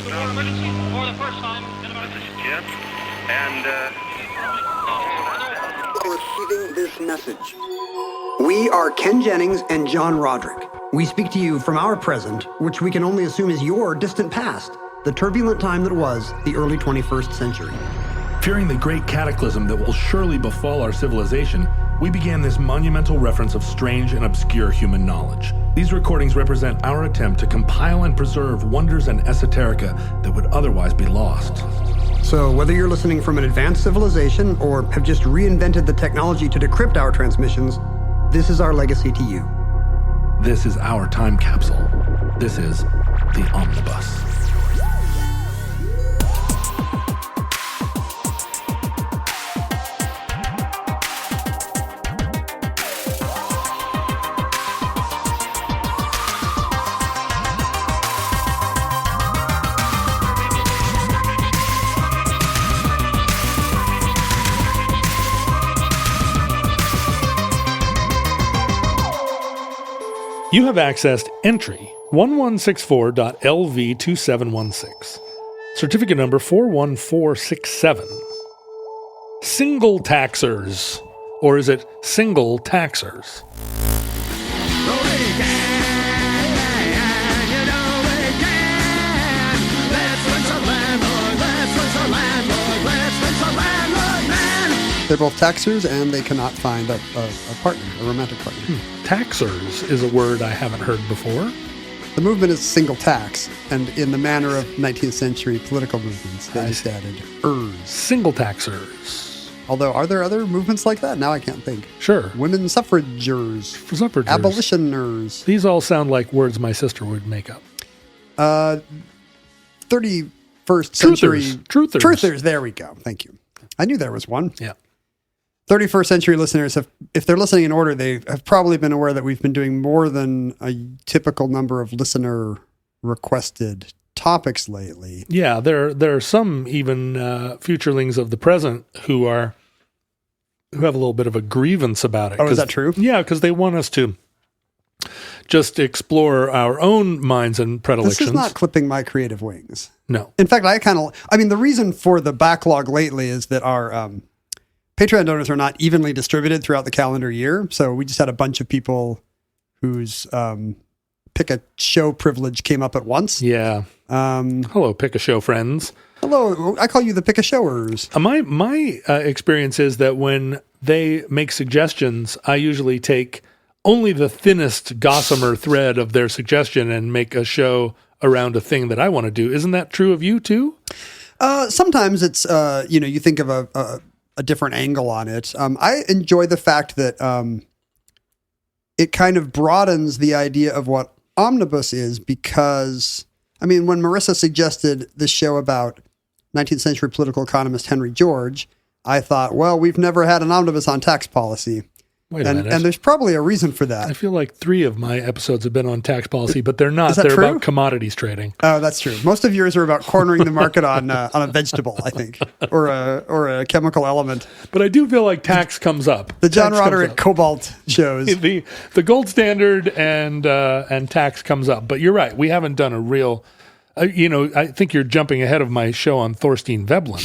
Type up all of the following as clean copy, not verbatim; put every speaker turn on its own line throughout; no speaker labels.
emergency for the first time in about...
This is Jim, and,
Receiving this message. We are Ken Jennings and John Roderick. We speak to you from our present, which we can only assume is your distant past, the turbulent time that was the early 21st century.
Fearing the great cataclysm that will surely befall our civilization, we began this monumental reference of strange and obscure human knowledge. These recordings represent our attempt to compile and preserve wonders and esoterica that would otherwise be lost.
So whether you're listening from an advanced civilization or have just reinvented the technology to decrypt our transmissions, this is our legacy to you.
This is our time capsule. This is the Omnibus. You have accessed entry 1164.LV2716, certificate number 41467. Single taxers, or is it single taxers?
They're both taxers, and they cannot find a partner, a romantic partner.
Taxers is a word I haven't heard before.
The movement is single tax, and in the manner of 19th century political movements, they just added ers.
Single taxers.
Although, are there other movements like that? Now I can't think.
Sure.
Women suffragers.
Suffragers.
Abolitioners.
These all sound like words my sister would make up.
31st century...
Truthers.
Truthers, there we go. Thank you. I knew there was one.
Yeah.
31st century listeners, if they're listening in order, they have probably been aware that we've been doing more than a typical number of listener requested topics lately.
Yeah, there are some even futurelings of the present who have a little bit of a grievance about it.
Oh, is that true?
Yeah, because they want us to just explore our own minds and predilections.
This is not clipping my creative wings.
No.
In fact, the reason for the backlog lately is that our Patreon donors are not evenly distributed throughout the calendar year. So we just had a bunch of people whose pick a show privilege came up at once.
Yeah. Hello, pick a show friends.
Hello, I call you the pick a showers.
My experience is that when they make suggestions, I usually take only the thinnest gossamer thread of their suggestion and make a show around a thing that I want to do. Isn't that true of you too?
Sometimes it's, you think of a different angle on it. I enjoy the fact that it kind of broadens the idea of what omnibus is, because, when Marissa suggested this show about 19th century political economist Henry George, I thought, well, we've never had an omnibus on tax policy.
Wait a minute.
And there's probably a reason for that.
I feel like 3 of my episodes have been on tax policy, but they're not. They're
true?
about commodities trading.
Oh, that's true. Most of yours are about cornering the market on a vegetable, I think, or a chemical element.
But I do feel like tax comes up.
The John Roderick Cobalt shows.
the gold standard and tax comes up. But you're right. We haven't done a real... I think you're jumping ahead of my show on Thorstein Veblen.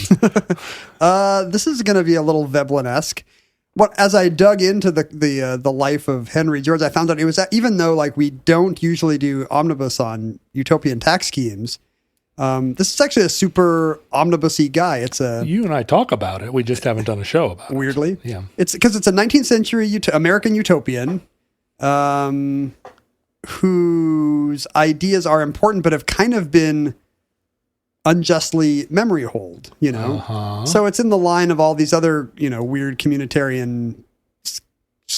This is going to be a little Veblen-esque. As I dug into the life of Henry George, I found out it was, even though we don't usually do omnibus on utopian tax schemes, this is actually a super omnibus-y guy.
You and I talk about it. We just haven't done a show about it.
Weirdly.
Yeah.
It's because it's a 19th century American utopian whose ideas are important but have kind of been unjustly memory hold, So it's in the line of all these other, weird communitarian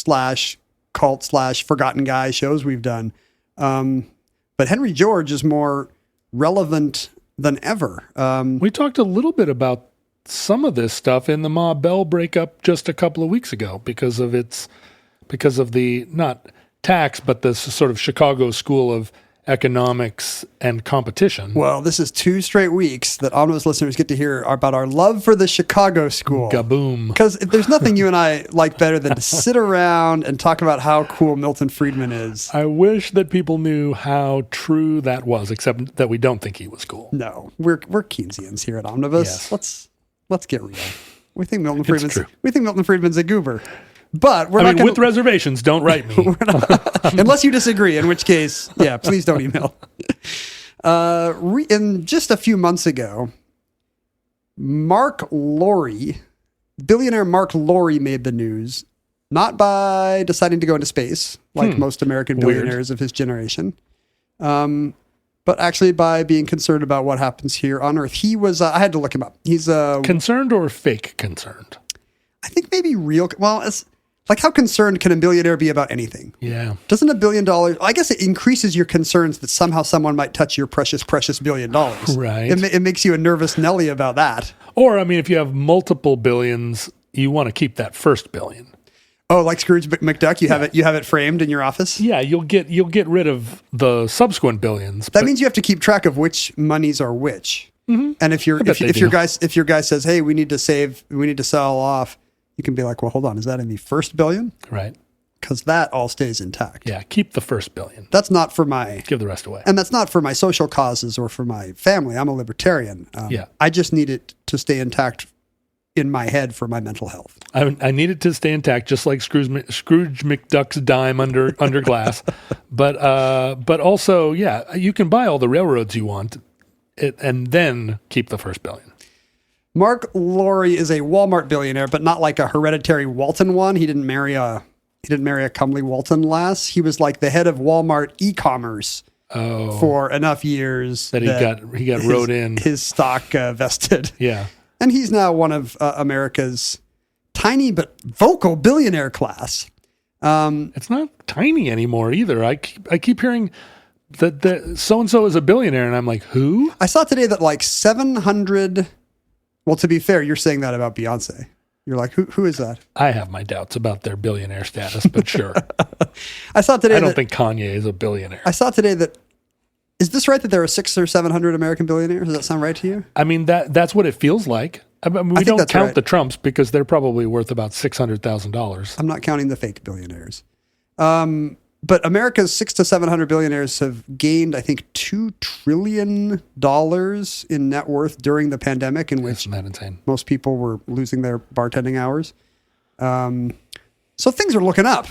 / cult / forgotten guy shows we've done. But Henry George is more relevant than ever.
We talked a little bit about some of this stuff in the Ma Bell breakup just a couple of weeks ago because of the, not tax, but this sort of Chicago school of economics and competition.
Well, this is 2 straight weeks that Omnibus listeners get to hear about our love for the Chicago school.
Gaboom.
Because there's nothing you and I like better than to sit around and talk about how cool Milton Friedman is.
I wish that people knew how true that was, except that we don't think he was cool.
No, we're Keynesians here at Omnibus.
Yes.
Let's get real. We think Milton
true.
Friedman's a goober. But we're
I
not
mean,
gonna,
with reservations, don't write me.
unless you disagree, in which case, yeah, please don't email. In just a few months ago, billionaire Mark Lorry made the news, not by deciding to go into space, like most American billionaires of his generation, but actually by being concerned about what happens here on Earth. He was, I had to look him up. He's
Concerned or fake concerned?
I think maybe real, well, it's like how concerned can a billionaire be about anything?
Yeah.
Doesn't $1 billion, I guess it increases your concerns that somehow someone might touch your precious $1 billion.
Right.
It makes you a nervous Nelly about that.
Or, I mean, if you have multiple billions, you want to keep that first billion.
Oh, like Scrooge McDuck, you have it framed in your office?
Yeah, you'll get rid of the subsequent billions.
That means you have to keep track of which monies are which. Mm-hmm. And if your guy says, "Hey, we need to sell off," you can be like, "Well, hold on, is that in the first billion?"
Right.
Because that all stays intact.
Yeah, keep the first billion.
That's not for my...
Give the rest away.
And that's not for my social causes or for my family. I'm a libertarian. I just need it to stay intact in my head for my mental health.
I need it to stay intact, just like Scrooge McDuck's dime under glass. But also, yeah, you can buy all the railroads you want and then keep the first billion.
Mark Lorry is a Walmart billionaire, but not like a hereditary Walton one. He didn't marry a comely Walton lass. He was like the head of Walmart e-commerce for enough years
that he got rode in.
His stock vested.
Yeah, and
he's now one of America's tiny but vocal billionaire class.
It's not tiny anymore either. I keep hearing that so and so is a billionaire, and I'm like, who?
I saw today that like 700. Well, to be fair, you're saying that about Beyonce. You're like, who is that?
I have my doubts about their billionaire status, but sure.
I saw today.
I don't think Kanye is a billionaire.
I saw today that. Is this right that there are 600 or 700 American billionaires? Does that sound right to you?
I mean, that's what it feels like. I mean, we don't count the Trumps because they're probably worth about $600,000. I'm
not counting the fake billionaires. But America's 600 to 700 billionaires have gained, I think, $2 trillion in net worth during the pandemic, in which most people were losing their bartending hours. So things are looking up.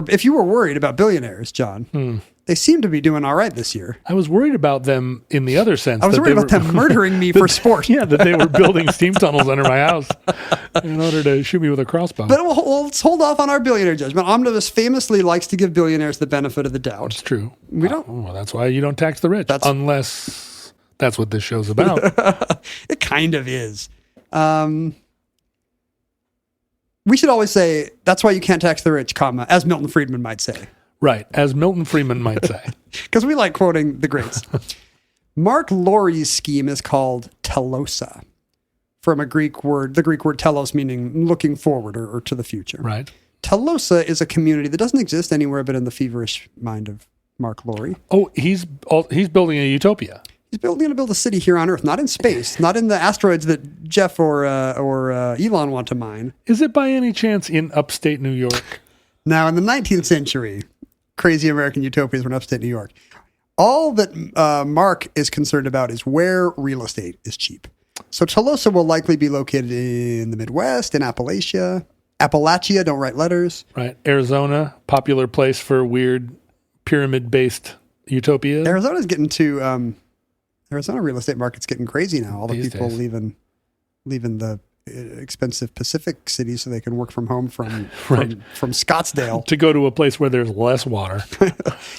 If you were worried about billionaires, John, they seem to be doing all right this year.
I was worried about them in the other sense.
I was worried about them murdering me for sport.
Yeah, that they were building steam tunnels under my house in order to shoot me with a crossbow.
But let's hold off on our billionaire judgment. Omnibus famously likes to give billionaires the benefit of the doubt.
It's true.
We don't.
Well, that's why you don't tax the rich, unless that's what this show's about.
It kind of is. We should always say, that's why you can't tax the rich, as Milton Friedman might say.
Right, as Milton Friedman might say.
Because we like quoting the greats. Mark Lorry's scheme is called telosa, from the Greek word telos, meaning looking forward or to the future.
Right.
Telosa is a community that doesn't exist anywhere but in the feverish mind of Mark Lorry.
Oh, he's building a utopia.
He's going to build a city here on Earth, not in space, not in the asteroids that Jeff or Elon want to mine.
Is it by any chance in upstate New York?
Now, in the 19th century, crazy American utopias were in upstate New York. All that Mark is concerned about is where real estate is cheap. So Telosa will likely be located in the Midwest, in Appalachia. Appalachia, don't write letters.
Right. Arizona, popular place for weird pyramid-based utopias.
Arizona's getting to... Arizona real estate market's getting crazy now. All the people leaving the expensive Pacific cities so they can work from home from Scottsdale
to go to a place where there's less water.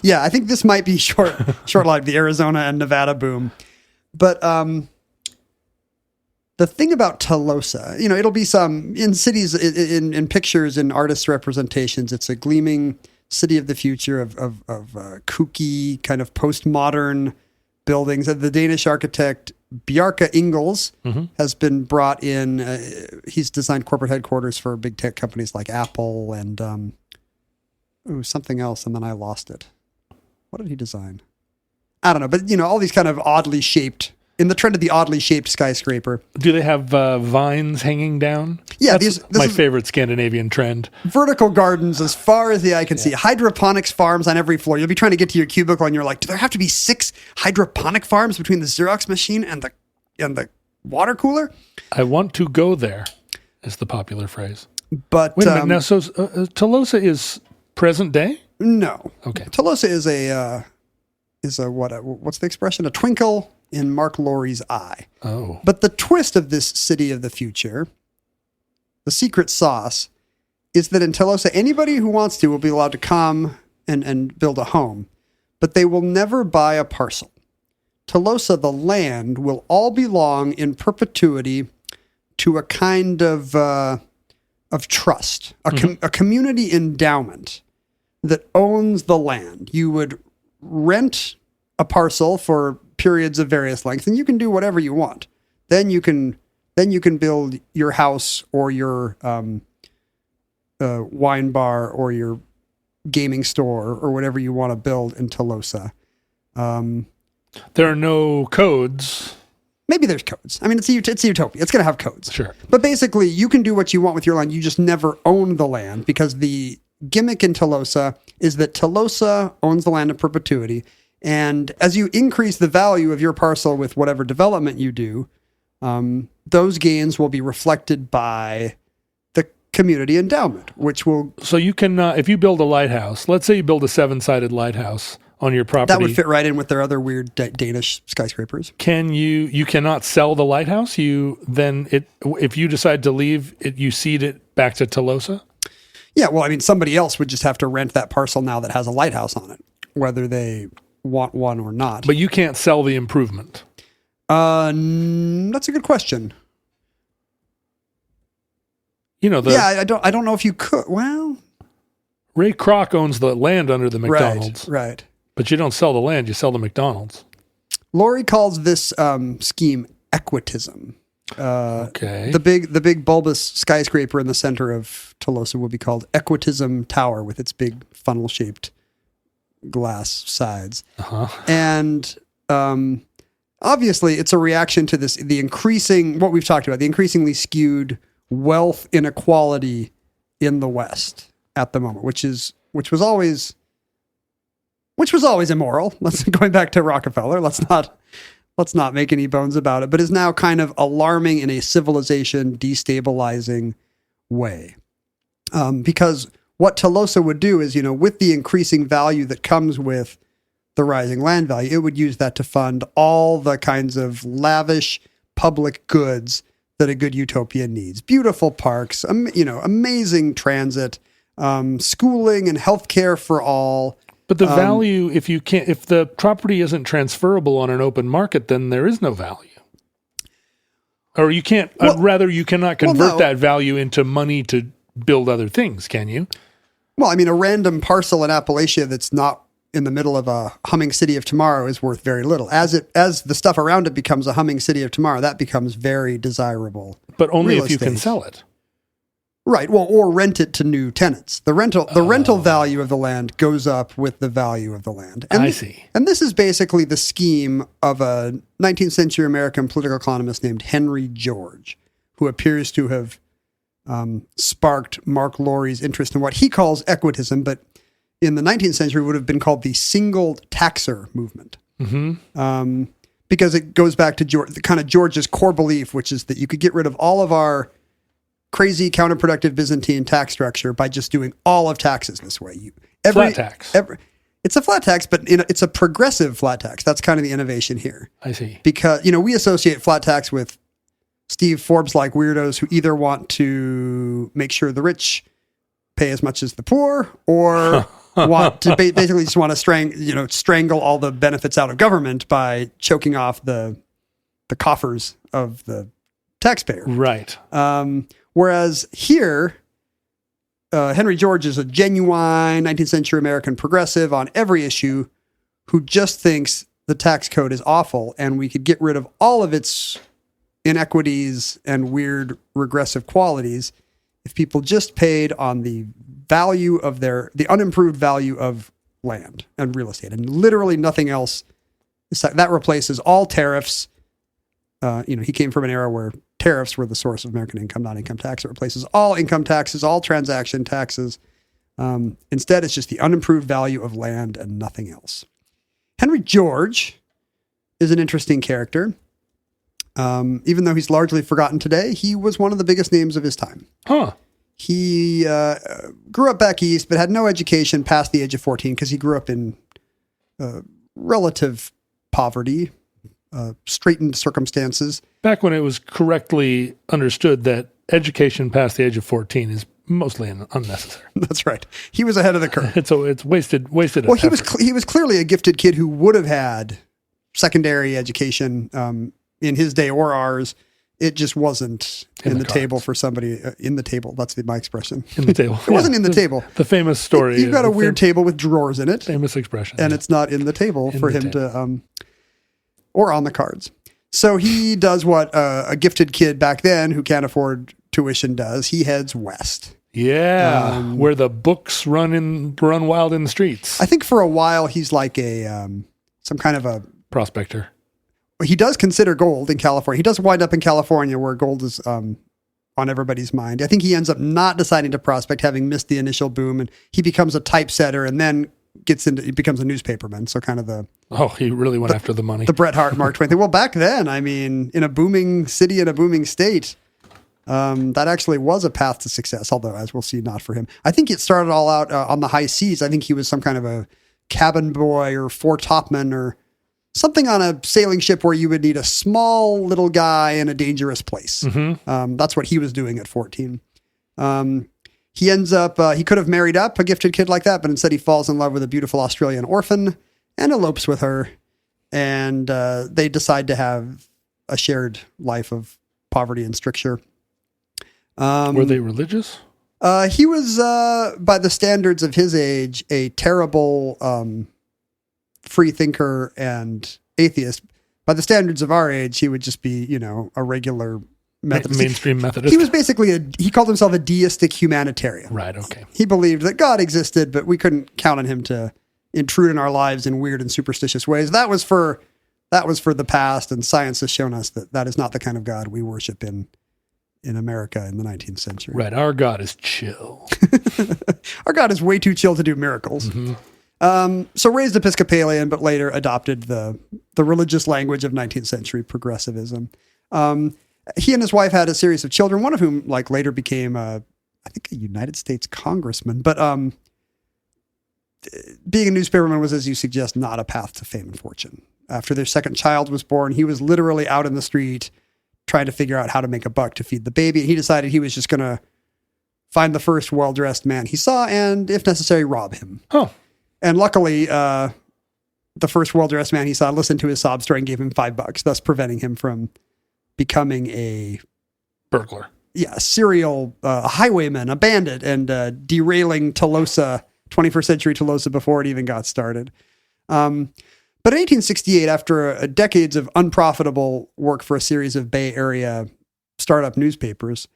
Yeah, I think this might be short-lived, the Arizona and Nevada boom. But the thing about Telosa, it'll be some in cities, in pictures, in artists' representations. It's a gleaming city of the future of kooky kind of postmodern buildings. The Danish architect Bjarke Ingels has been brought in. He's designed corporate headquarters for big tech companies like Apple and something else, and then I lost it. What did he design? I don't know, but all these kind of oddly shaped, in the trend of the oddly shaped skyscraper.
Do they have vines hanging down?
Yeah,
That's my favorite Scandinavian trend.
Vertical gardens as far as the eye can see. Hydroponics farms on every floor. You'll be trying to get to your cubicle and you're like, do there have to be 6 hydroponic farms between the Xerox machine and the water cooler?
I want to go there, is the popular phrase.
But
wait a minute, now, so Tolosa is present day?
No.
Okay.
Tolosa is what's the expression? A twinkle in Mark Laurie's eye.
Oh.
But the twist of this city of the future, the secret sauce, is that in Tolosa, anybody who wants to will be allowed to come and build a home, but they will never buy a parcel. Tolosa, the land, will all belong in perpetuity to a kind of trust, a community endowment that owns the land. You would rent a parcel for periods of various lengths, and you can do whatever you want. Then you can build your house or your wine bar or your gaming store or whatever you want to build in Tolosa.
There are no codes.
Maybe there's codes. I mean, it's a utopia. It's going to have codes.
Sure.
But basically, you can do what you want with your land. You just never own the land, because the gimmick in Tolosa is that Tolosa owns the land in perpetuity. And as you increase the value of your parcel with whatever development you do, those gains will be reflected by the community endowment, which will...
So you can, if you build a lighthouse, let's say you build a 7-sided lighthouse on your property.
That would fit right in with their other weird Danish skyscrapers.
You cannot sell the lighthouse? If you decide to leave, you cede it back to Tolosa?
Yeah, well, I mean, somebody else would just have to rent that parcel now that has a lighthouse on it, whether they want one or not.
But you can't sell the improvement.
That's a good question. I don't know if you could. Well,
Ray Kroc owns the land under the McDonald's.
Right.
But you don't sell the land, you sell the McDonald's.
Laurie calls this scheme equitism.
Okay.
The big bulbous skyscraper in the center of Tolosa will be called Equitism Tower with its big funnel-shaped glass sides.
Uh-huh.
And obviously, it's a reaction to what we've talked about, the increasingly skewed wealth inequality in the West at the moment, which was always immoral. Going back to Rockefeller. Let's not make any bones about it, but is now kind of alarming in a civilization destabilizing way. Because what Tolosa would do is, with the increasing value that comes with the rising land value, it would use that to fund all the kinds of lavish public goods that a good utopia needs. Beautiful parks, amazing transit, schooling and healthcare for all.
But the value, if the property isn't transferable on an open market, then there is no value. Or you can't, you cannot convert that value into money to build other things, can you?
Well, I mean, a random parcel in Appalachia that's not in the middle of a humming city of tomorrow is worth very little. As the stuff around it becomes a humming city of tomorrow, that becomes very desirable.
But only if you can sell it.
Right. Well, or rent it to new tenants. The rental value of the land goes up with the value of the land. And
I see.
And this is basically the scheme of a 19th century American political economist named Henry George, who appears to have sparked Mark Laurie's interest in what he calls equitism, but in the 19th century would have been called the single taxer movement. Mm-hmm. Because it goes back to George's core belief, which is that you could get rid of all of our crazy counterproductive Byzantine tax structure by just doing all of taxes this way.
Flat tax.
It's a flat tax, but it's a progressive flat tax. That's kind of the innovation here.
I see.
Because, we associate flat tax with Steve Forbes-like weirdos who either want to make sure the rich pay as much as the poor, or want to basically just want to strangle all the benefits out of government by choking off the coffers of the taxpayer.
Right.
Whereas here, Henry George is a genuine 19th century American progressive on every issue who just thinks the tax code is awful and we could get rid of all of its inequities and weird regressive qualities if people just paid on the value of the unimproved value of land and real estate, and literally nothing else That replaces all tariffs. He came from an era where tariffs were the source of American income, not income tax. It replaces all income taxes, all transaction taxes. Instead, it's just the unimproved value of land and nothing else. Henry George is an interesting character. Even though he's largely forgotten today, he was one of the biggest names of his time.
Huh.
He grew up back east, but had no education past the age of 14 because he grew up in relative poverty, straitened circumstances.
Back when it was correctly understood that education past the age of 14 is mostly unnecessary.
That's right. He was ahead of the curve.
It's wasted.
Well, he was clearly a gifted kid who would have had secondary education in his day or ours. It just wasn't in the table for somebody in the table. That's my expression.
In the table.
It wasn't in the table.
The famous story.
You've got a weird table with drawers in it.
Famous expression.
And it's not in the table for him to, or on the cards. So he does what a gifted kid back then who can't afford tuition does. He heads west.
Yeah, where the books run wild in the streets.
I think for a while he's like some kind of a
prospector.
He does consider gold in California. He does wind up in California where gold is on everybody's mind. I think he ends up not deciding to prospect, having missed the initial boom, and he becomes a typesetter and then he becomes a newspaperman. So kind of
he really went after the money.
The Bret Hart, Mark Twain thing. Well, back then, I mean, in a booming city, in a booming state, that actually was a path to success, although, as we'll see, not for him. I think it started all out on the high seas. I think he was some kind of a cabin boy or foretopman or something on a sailing ship where you would need a small little guy in a dangerous place. Mm-hmm. That's what he was doing at 14. He ends up, he could have married up a gifted kid like that, but instead he falls in love with a beautiful Australian orphan and elopes with her. And they decide to have a shared life of poverty and stricture.
Were they religious?
He was, by the standards of his age, a terrible free thinker and atheist. By the standards of our age, he would just be, a regular Methodist.
Mainstream Methodist.
He was basically he called himself a deistic humanitarian.
Right, okay.
He believed that God existed, but we couldn't count on him to intrude in our lives in weird and superstitious ways. That was for the past, and science has shown us that is not the kind of God we worship in America in the 19th century.
Right, our God is chill.
Our God is way too chill to do miracles. Mm-hmm. So raised Episcopalian, but later adopted the religious language of 19th century progressivism. He and his wife had a series of children, one of whom later became I think a United States congressman. But being a newspaperman was, as you suggest, not a path to fame and fortune. After their second child was born, he was literally out in the street trying to figure out how to make a buck to feed the baby. And he decided he was just going to find the first well-dressed man he saw and, if necessary, rob him. Oh. And luckily, the first well-dressed man he saw listened to his sob story and gave him $5, thus preventing him from becoming a
burglar.
Yeah, a serial highwayman, a bandit, and derailing Tolosa, 21st century Tolosa before it even got started. But in 1868, after decades of unprofitable work for a series of Bay Area startup newspapers,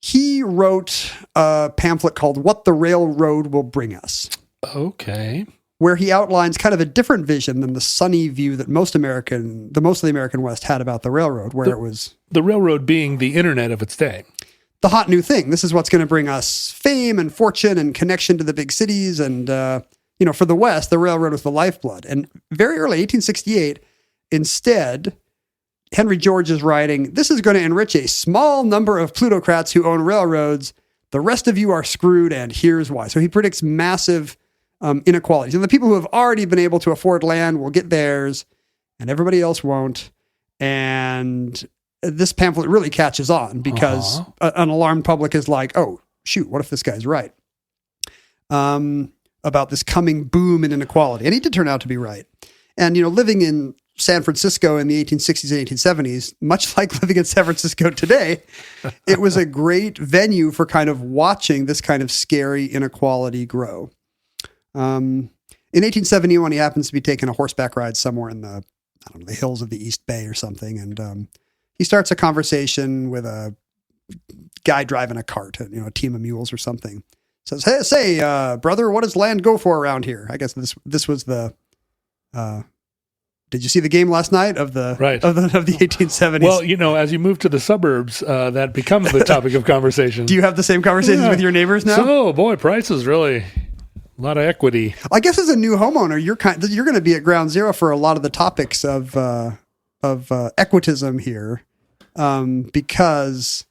he wrote a pamphlet called What the Railroad Will Bring Us.
Okay.
Where he outlines kind of a different vision than the sunny view that most of the American West had about the railroad, where it was...
The railroad being the internet of its day.
The hot new thing. This is what's going to bring us fame and fortune and connection to the big cities. And, for the West, the railroad was the lifeblood. And very early, 1868, instead, Henry George is writing, this is going to enrich a small number of plutocrats who own railroads. The rest of you are screwed, and here's why. So he predicts massive inequalities. And the people who have already been able to afford land will get theirs, and everybody else won't. And this pamphlet really catches on because an alarmed public is like, oh, shoot, what if this guy's right? About this coming boom in inequality. And he did turn out to be right. And, living in San Francisco in the 1860s and 1870s, much like living in San Francisco today, it was a great venue for kind of watching this kind of scary inequality grow. In 1871, he happens to be taking a horseback ride somewhere in the hills of the East Bay or something. And he starts a conversation with a guy driving a cart, a team of mules or something. Says, hey, say, brother, what does land go for around here? I guess this was the did you see the game last night of the
Right.
of the 1870s?
Well, as you move to the suburbs, that becomes the topic of conversation.
Do you have the same conversations with your neighbors now?
So, boy, price is really a lot of equity.
I guess as a new homeowner, you're going to be at ground zero for a lot of the topics of equitism here, because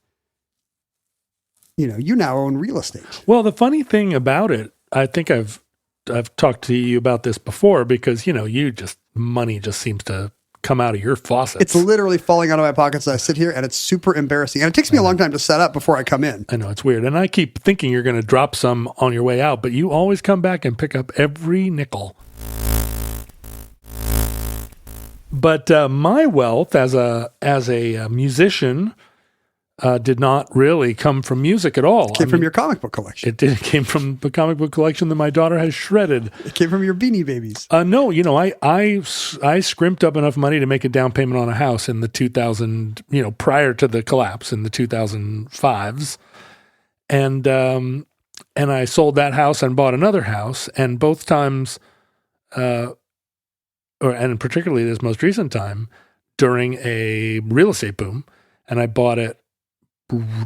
you now own real estate.
Well, the funny thing about it, I think I've talked to you about this before, because money just seems to come out of your faucets.
It's literally falling out of my pockets. I sit here and it's super embarrassing, and it takes me a long time to set up before I come in.
I know, it's weird, and I keep thinking you're going to drop some on your way out, but you always come back and pick up every nickel. But my wealth as a musician did not really come from music at all.
It came from your comic book collection.
It came from the comic book collection that my daughter has shredded.
It came from your Beanie Babies.
No, I scrimped up enough money to make a down payment on a house in the 2000, prior to the collapse in the 2005s. And I sold that house and bought another house. And both times, and particularly this most recent time, during a real estate boom, and I bought it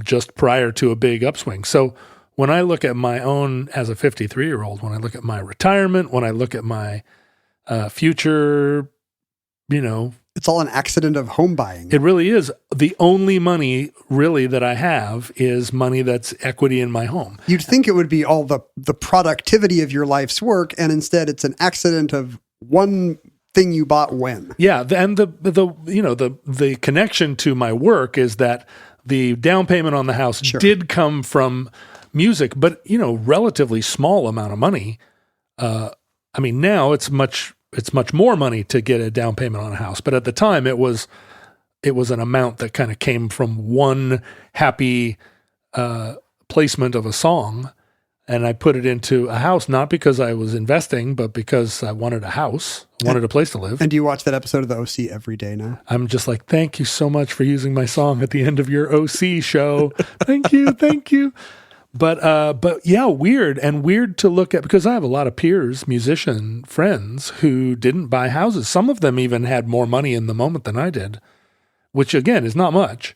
just prior to a big upswing. So when I look at my own, as a 53-year-old, when I look at my retirement, when I look at my future,
it's all an accident of home buying.
It really is. The only money really that I have is money that's equity in my home.
You'd think it would be all the productivity of your life's work, and instead it's an accident of one thing you bought when. Yeah,
and the connection to my work is that the down payment on the house did come from music, but relatively small amount of money. Now it's much more money to get a down payment on a house, but at the time it was an amount that kind of came from one happy placement of a song, and I put it into a house not because I was investing, but because I wanted a house, wanted a place to live.
And do you watch that episode of the OC every day now?
I'm just like, thank you so much for using my song at the end of your OC show. Thank you. But yeah, weird to look at, because I have a lot of peers, musician friends, who didn't buy houses. Some of them even had more money in the moment than I did, which again is not much.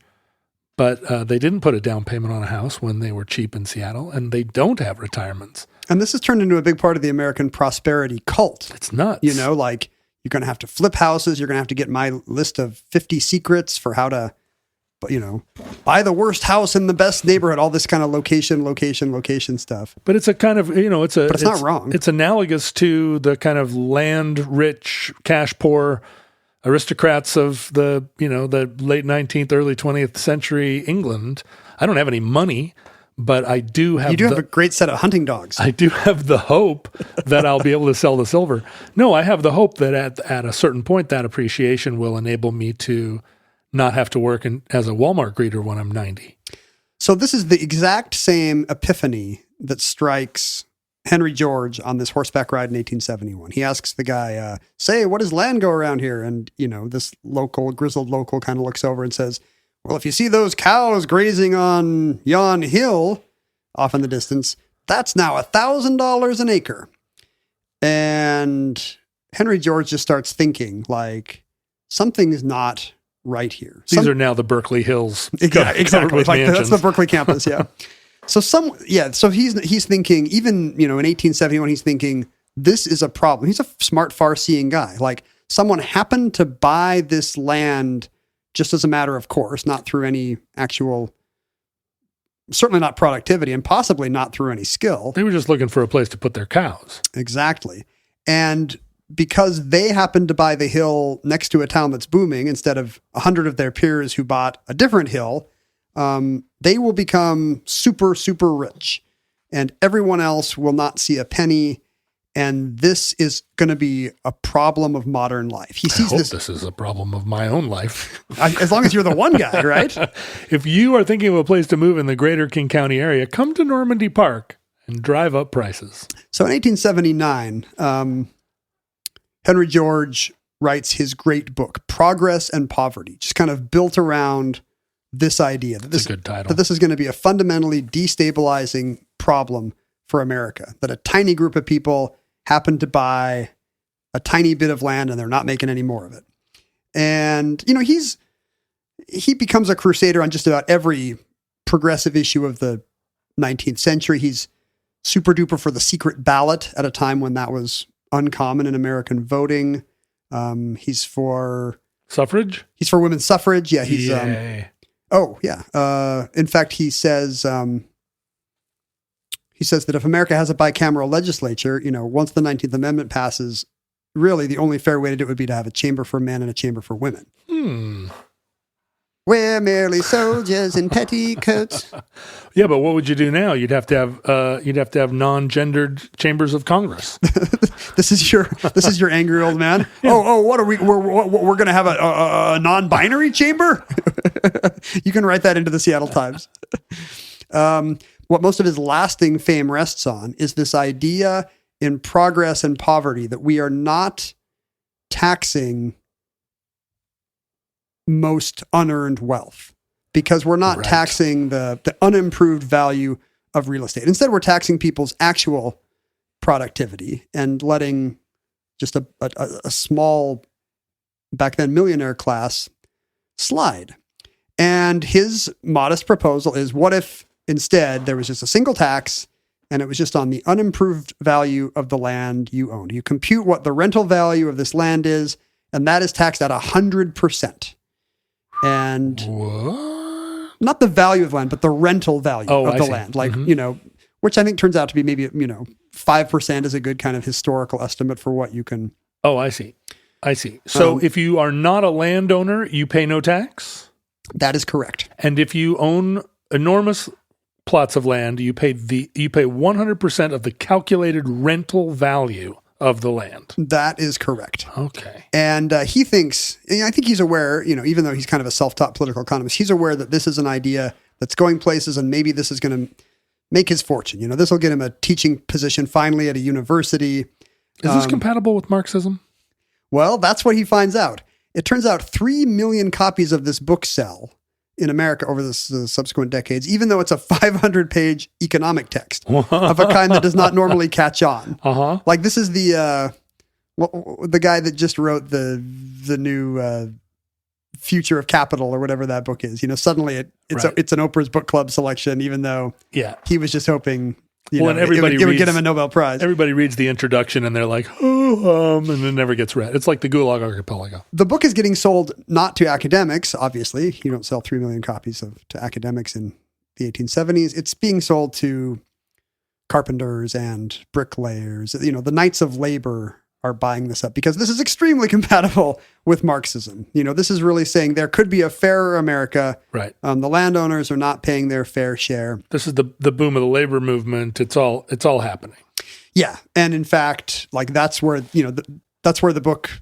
But they didn't put a down payment on a house when they were cheap in Seattle, and they don't have retirements.
And this has turned into a big part of the American prosperity cult.
It's nuts.
Like you're going to have to flip houses. You're going to have to get my list of 50 secrets for how to, buy the worst house in the best neighborhood, all this kind of location stuff.
But it's a kind of,
it's not wrong.
It's analogous to the kind of land-rich, cash-poor aristocrats of the late 19th, early 20th century England. I don't have any money, but I do have...
You do have a great set of hunting dogs.
I do have the hope that I'll be able to sell the silver. No, I have the hope that at a certain point, that appreciation will enable me to not have to work as a Walmart greeter when I'm 90.
So this is the exact same epiphany that strikes Henry George on this horseback ride in 1871. He asks the guy, say, what does land go around here? And, this grizzled local kind of looks over and says, well, if you see those cows grazing on yon hill off in the distance, that's now $1,000 an acre. And Henry George just starts thinking, like, something's not right here.
These are now the Berkeley Hills.
Exactly. That's the Berkeley campus, yeah. So he's thinking, even, in 1871, he's thinking, this is a problem. He's a smart, far-seeing guy. Like, someone happened to buy this land just as a matter of course, not through any actual, certainly not productivity, and possibly not through any skill.
They were just looking for a place to put their cows.
Exactly. And because they happened to buy the hill next to a town that's booming instead of 100 of their peers who bought a different hill, they will become super, super rich, and everyone else will not see a penny. And this is going to be a problem of modern life. He sees
this is a problem of my own life.
As long as you're the one guy, right?
If you are thinking of a place to move in the greater King County area, come to Normandy Park and drive up prices.
So in 1879, Henry George writes his great book, Progress and Poverty, just kind of built around this idea that
That's a good title.
That this is going to be a fundamentally destabilizing problem for America, that a tiny group of people happened to buy a tiny bit of land and they're not making any more of it. And, he becomes a crusader on just about every progressive issue of the 19th century. He's super duper for the secret ballot at a time when that was uncommon in American voting. He's for
suffrage.
He's for women's suffrage. Yeah. He's,
Yay.
In fact, he says that if America has a bicameral legislature, once the 19th Amendment passes, really the only fair way to do it would be to have a chamber for men and a chamber for women. We're merely soldiers in petticoats.
Yeah, but what would you do now? You'd have to have non-gendered chambers of Congress.
This is your angry old man. Yeah. Oh, what are we? We're going to have a non-binary chamber. You can write that into the Seattle Times. What most of his lasting fame rests on is this idea in Progress and Poverty that we are not taxing most unearned wealth because we're not taxing the unimproved value of real estate. Instead, we're taxing people's actual productivity and letting just a small, back then, millionaire class slide. And his modest proposal is, what if instead there was just a single tax and it was just on the unimproved value of the land you owned? You compute what the rental value of this land is, and that is taxed at 100%. And not the value of the land, but the rental value of the land. Like, which I think turns out to be maybe, 5% is a good kind of historical estimate for what you can.
Oh, I see. So if you are not a landowner, you pay no tax?
That is correct.
And if you own enormous plots of land, you pay 100% of the calculated rental value of the land.
That is correct.
Okay.
And he thinks, I think he's aware, even though he's kind of a self-taught political economist, he's aware that this is an idea that's going places and maybe this is going to make his fortune. This will get him a teaching position finally at a university.
Is this compatible with Marxism?
Well, that's what he finds out. It turns out 3 million copies of this book sell in America over the subsequent decades, even though it's a 500-page economic text of a kind that does not normally catch on. Like this is the guy that just wrote the new Future of Capital or whatever that book is. Suddenly it's an Oprah's book club selection, even though he was just hoping it would get him a Nobel Prize.
Everybody reads the introduction and they're like, and it never gets read. It's like the Gulag Archipelago.
The book is getting sold not to academics, obviously. You don't sell 3 million copies to academics in the 1870s. It's being sold to carpenters and bricklayers. The Knights of Labor are buying this up because this is extremely compatible with Marxism. This is really saying there could be a fairer America.
Right.
The landowners are not paying their fair share.
This is the boom of the labor movement. It's all happening.
Yeah. And in fact, like that's where the book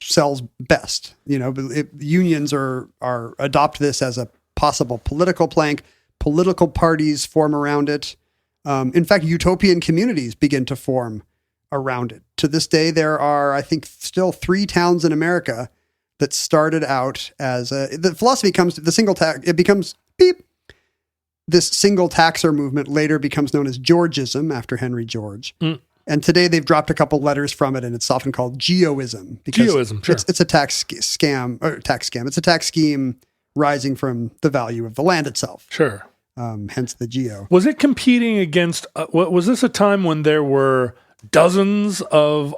sells best. Unions are adopt this as a possible political plank. Political parties form around it. In fact, utopian communities begin to form around it. To this day, there are, I think, still 3 towns in America that started out as the philosophy comes to the single tax. It becomes beep. This single taxer movement later becomes known as Georgism after Henry George. And today they've dropped a couple letters from it, and it's often called Geoism.
Geoism, sure.
It's a tax scam. It's a tax scheme rising from the value of the land itself.
Sure.
Hence the geo.
Was it competing against? Was this a time when there were dozens of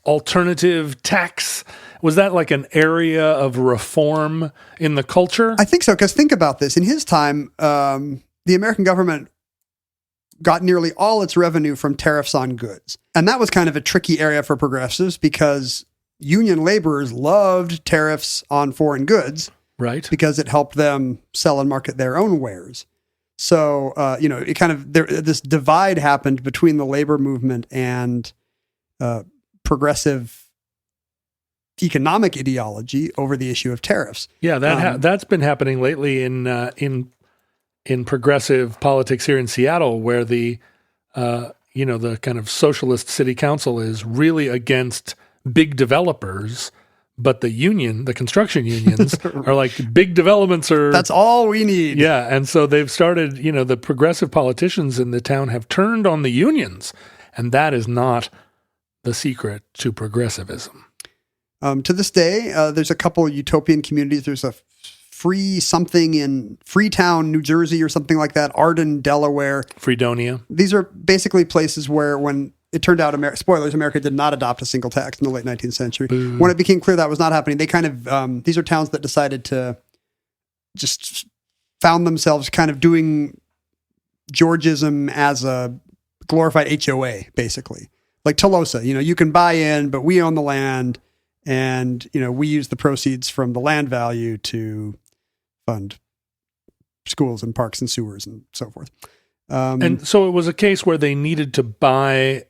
alternative tax? Was that like an area of reform in the culture?
I think so, because think about this. In his time, the American government got nearly all its revenue from tariffs on goods. And that was kind of a tricky area for progressives because union laborers loved tariffs on foreign goods.
Right.
Because it helped them sell and market their own wares. So, it kind of, this divide happened between the labor movement and progressive economic ideology over the issue of tariffs.
Yeah, that's been happening lately in progressive politics here in Seattle, where the kind of socialist city council is really against big developers. But the construction unions are like, big developments are...
That's all we need.
Yeah, and so they've started, the progressive politicians in the town have turned on the unions, and that is not the secret to progressivism.
To this day, there's a couple utopian communities. There's a free something in Freetown, New Jersey, or something like that. Arden, Delaware.
Fredonia.
These are basically places where, when it turned out, spoilers, America did not adopt a single tax in the late 19th century.
Boo.
When it became clear that was not happening, they kind of, these are towns that decided to just found themselves kind of doing Georgism as a glorified HOA, basically. Like Tolosa, you can buy in, but we own the land, and, we use the proceeds from the land value to fund schools and parks and sewers and so forth.
And so it was a case where they needed to buy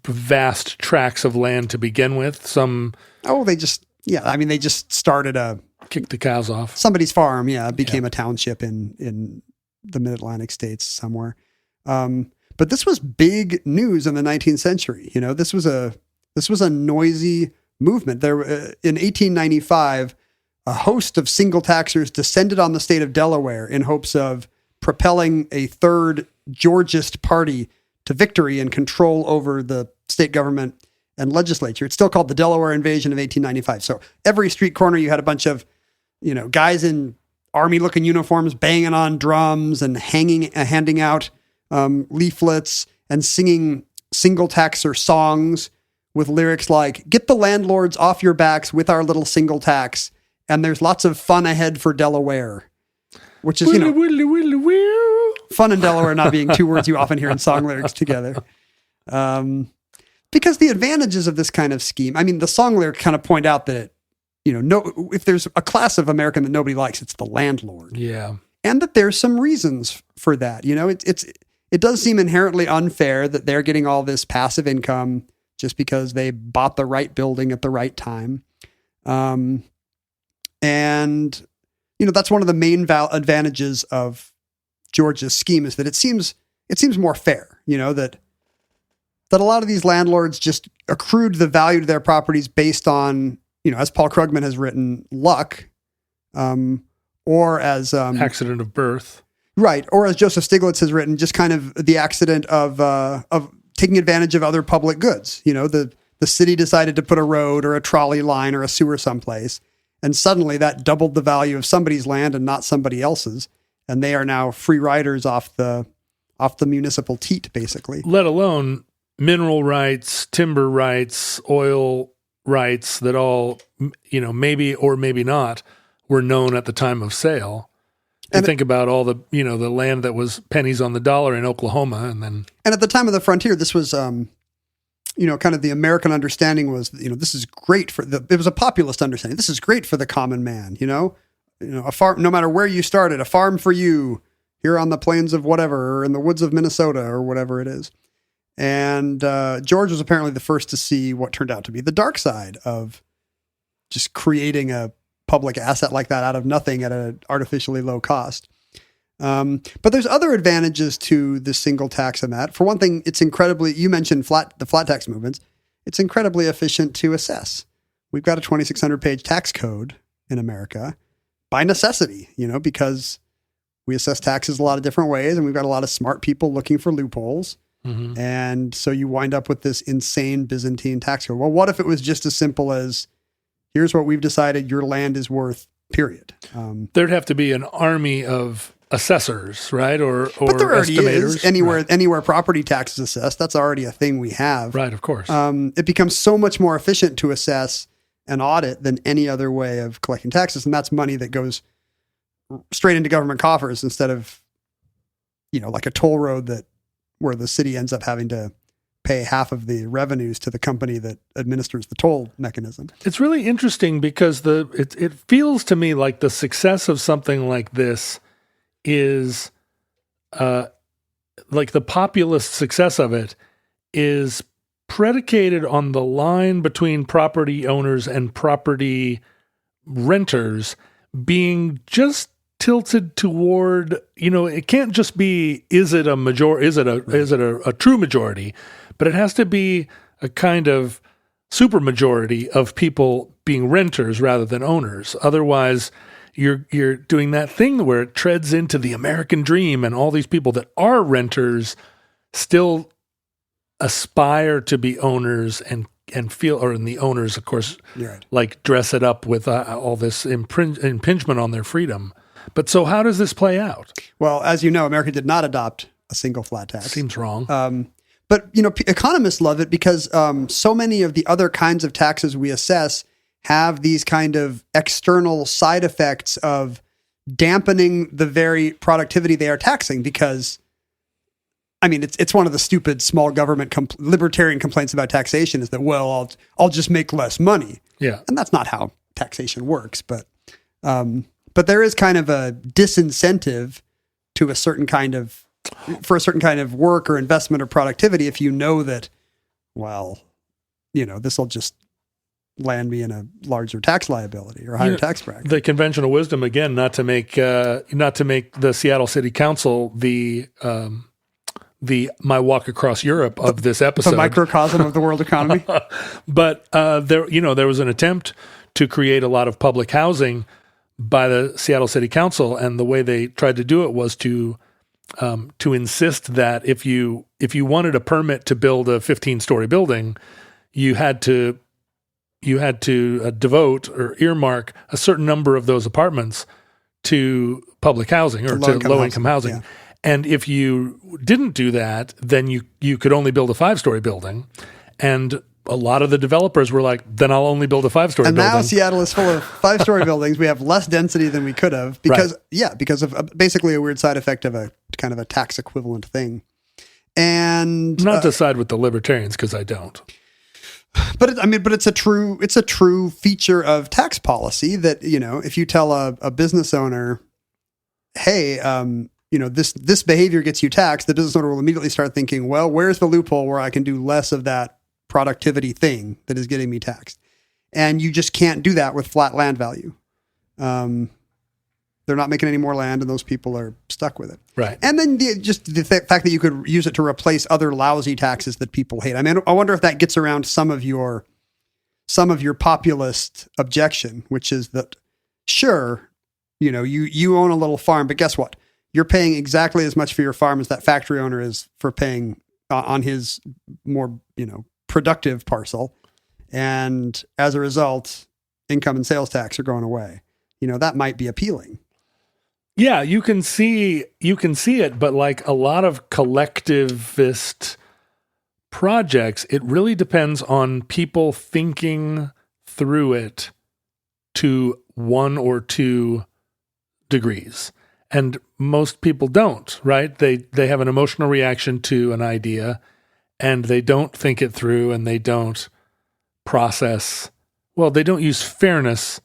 vast tracts of land to begin with.
They just started
kick the cows off.
Somebody's farm. Yeah. It became a township in the mid-Atlantic states somewhere. But this was big news in the 19th century. This was a noisy movement. There, in 1895, a host of single taxers descended on the state of Delaware in hopes of propelling a third Georgist party to victory and control over the state government and legislature. It's still called the Delaware Invasion of 1895. So every street corner, you had a bunch of, guys in army-looking uniforms banging on drums and handing out leaflets and singing single taxer songs with lyrics like, "Get the landlords off your backs with our little single tax. And there's lots of fun ahead for Delaware," which is, fun and Delaware not being two words you often hear in song lyrics together. Because the advantages of this kind of scheme, the song lyrics kind of point out that, if there's a class of American that nobody likes, it's the landlord.
Yeah.
And that there's some reasons for that. It does seem inherently unfair that they're getting all this passive income just because they bought the right building at the right time. And, that's one of the main advantages of Georgia's scheme, is that it seems more fair, that a lot of these landlords just accrued the value to their properties based on, as Paul Krugman has written, luck, or as
accident of birth.
Right. Or as Joseph Stiglitz has written, just kind of the accident of taking advantage of other public goods. The city decided to put a road or a trolley line or a sewer someplace, and suddenly that doubled the value of somebody's land and not somebody else's. And they are now free riders off the municipal teat, basically.
Let alone mineral rights, timber rights, oil rights that all, maybe or maybe not were known at the time of sale. And think about all the, the land that was pennies on the dollar in Oklahoma. And
at the time of the frontier, this was, kind of the American understanding was, this is great it was a populist understanding. This is great for the common man, a farm, no matter where you started, a farm for you here on the plains of whatever, or in the woods of Minnesota or whatever it is. And George was apparently the first to see what turned out to be the dark side of just creating a public asset like that out of nothing at an artificially low cost. But there's other advantages to the single tax in that. For one thing, it's incredibly, you mentioned the flat tax movements. It's incredibly efficient to assess. We've got a 2,600 page tax code in America by necessity, because we assess taxes a lot of different ways, and we've got a lot of smart people looking for loopholes. Mm-hmm. And so you wind up with this insane Byzantine tax code. Well, what if it was just as simple as, here's what we've decided your land is worth, period.
There'd have to be an army of assessors, right? Or
but there already
estimators.
Is. Anywhere property tax is assessed, that's already a thing we have.
Right, of course.
It becomes so much more efficient to assess and audit than any other way of collecting taxes. And that's money that goes straight into government coffers instead of, like a toll road where the city ends up having to pay half of the revenues to the company that administers the toll mechanism.
It's really interesting because it feels to me like the success of something like this is like the populist success of it is predicated on the line between property owners and property renters being just tilted toward, it can't just be, is it a true majority, but it has to be a kind of super majority of people being renters rather than owners. Otherwise, you're doing that thing where it treads into the American dream, and all these people that are renters still aspire to be owners and feel, or in the owners, of course,
Right.
like dress it up with all this impingement on their freedom. But so how does this play out?
Well, as you know, America did not adopt a single flat tax.
Seems wrong.
But, economists love it because so many of the other kinds of taxes we assess have these kind of external side effects of dampening the very productivity they are taxing because, it's one of the stupid small government libertarian complaints about taxation is that, well, I'll just make less money.
Yeah.
And that's not how taxation works. But there is kind of a disincentive to for a certain kind of work or investment or productivity if you know that, well, this will just land me in a larger tax liability or higher tax bracket.
The conventional wisdom, again, not to make the Seattle City Council the my walk across Europe of this episode,
the microcosm of the world economy.
But there was an attempt to create a lot of public housing by the Seattle City Council, and the way they tried to do it was to insist that if you wanted a permit to build a 15-story building, you had to devote or earmark a certain number of those apartments to public housing or to low-income housing. Yeah. And if you didn't do that, then you could only build a 5-story building. And a lot of the developers were like, then I'll only build a 5-story building.
And now Seattle is full of 5-story buildings. We have less density than we could have because of basically a weird side effect of a kind of a tax equivalent thing. And
not to side with the libertarians, because I don't.
But it's a true feature of tax policy that, if you tell a business owner, hey, this behavior gets you taxed, the business owner will immediately start thinking, well, where's the loophole where I can do less of that productivity thing that is getting me taxed? And you just can't do that with flat land value. They're not making any more land, and those people are stuck with it.
Right.
And then the fact that you could use it to replace other lousy taxes that people hate. I wonder if that gets around some of your populist objection, which is that, sure, you own a little farm, but guess what? You're paying exactly as much for your farm as that factory owner is for paying on his more, productive parcel. And as a result, income and sales tax are going away. That might be appealing.
Yeah, you can see it, but like a lot of collectivist projects, it really depends on people thinking through it to 1 or 2 degrees. And most people don't, right? They have an emotional reaction to an idea, and they don't think it through, and they don't process. Well, they don't use fairness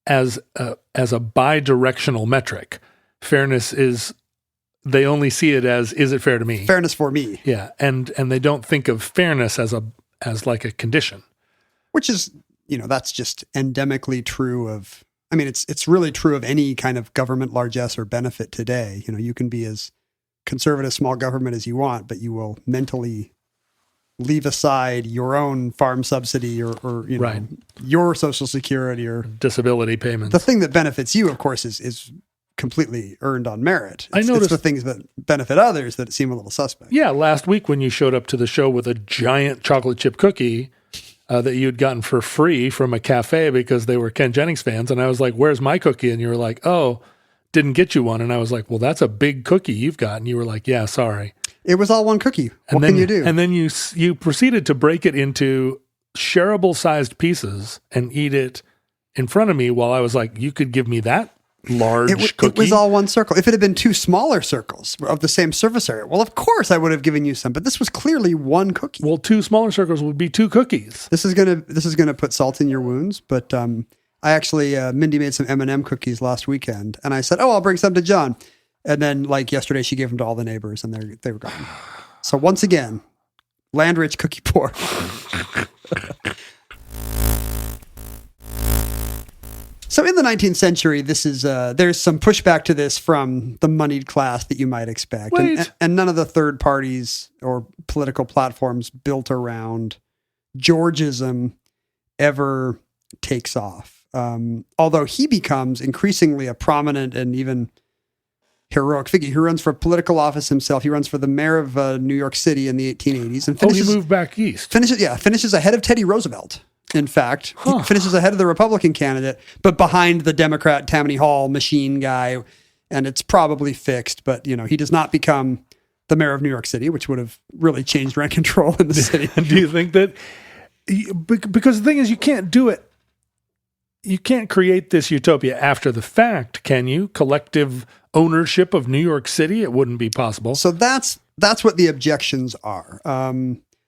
as a bidirectional metric. Fairness is, they only see it as, is it fair to me?
Fairness for me.
Yeah, and they don't think of fairness as like a condition.
Which is, that's just endemically true of, it's really true of any kind of government largesse or benefit today. You can be as conservative small government as you want, but you will mentally leave aside your own farm subsidy or
right.
your Social Security or
disability payments.
The thing that benefits you, of course, is completely earned on merit.
I noticed
it's the things that benefit others that seem a little suspect.
Yeah, last week when you showed up to the show with a giant chocolate chip cookie that you'd gotten for free from a cafe because they were Ken Jennings fans, and I was like, "Where's my cookie?" And you were like, "Oh, didn't get you one." And I was like, "Well, that's a big cookie you've got." And you were like, "Yeah, sorry."
It was all one cookie. What can you do?
And then you proceeded to break it into shareable sized pieces and eat it in front of me while I was like, "You could give me that large cookie?"
It was all one circle. If it had been 2 smaller circles of the same surface area, well, of course I would have given you some, but this was clearly one cookie.
Well, 2 smaller circles would be 2 cookies.
This is gonna put salt in your wounds, but I actually Mindy made some M&M cookies last weekend, and I said, "Oh, I'll bring some to John." And then, like yesterday, she gave them to all the neighbors, and they were gone. So once again, land rich, cookie poor. So in the 19th century, this is there's some pushback to this from the moneyed class that you might expect, and none of the third parties or political platforms built around Georgism ever takes off. Although he becomes increasingly a prominent and even heroic figure. He runs for political office himself. He runs for the mayor of New York City in the 1880s and finishes,
he moved back east.
Finishes ahead of Teddy Roosevelt. In fact, he finishes ahead of the Republican candidate, but behind the Democrat Tammany Hall machine guy. And it's probably fixed, but he does not become the mayor of New York City, which would have really changed rent control in the city.
Do you think that? Because the thing is, you can't do it. You can't create this utopia after the fact, can you? Collective ownership of New York City, it wouldn't be possible.
So that's what the objections are.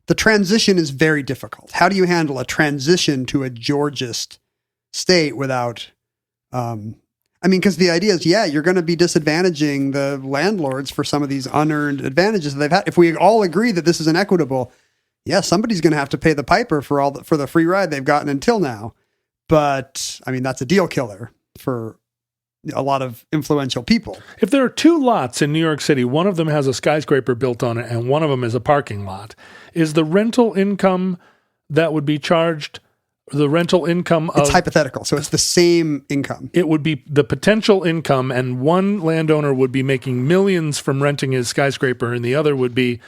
The transition is very difficult. How do you handle a transition to a Georgist state without, because the idea is, you're going to be disadvantaging the landlords for some of these unearned advantages that they've had. If we all agree that this is inequitable, somebody's going to have to pay the piper for the free ride they've gotten until now. But that's a deal killer for a lot of influential people.
If there are two lots in New York City, one of them has a skyscraper built on it and one of them is a parking lot, is the rental income that would be charged the rental income of...
It's hypothetical, so it's the same income.
It would be the potential income, and one landowner would be making millions from renting his skyscraper and the other would be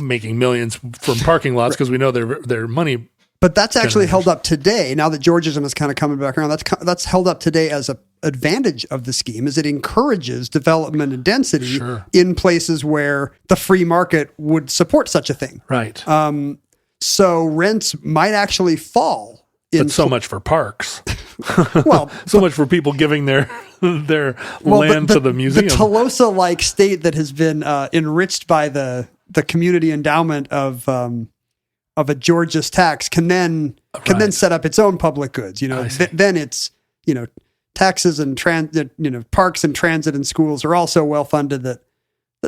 making millions from parking lots because we know their money...
But that's actually held up today. Now that Georgism is kind of coming back around, that's held up today as an advantage of the scheme, as it encourages development and density in places where the free market would support such a thing.
Right.
So rents might actually fall.
But so much for parks.
Well,
so much for people giving their land to the museum.
The Tolosa-like state that has been enriched by the community endowment of a Georgist tax can then set up its own public goods. Then it's taxes and transit, parks and transit and schools are also well funded that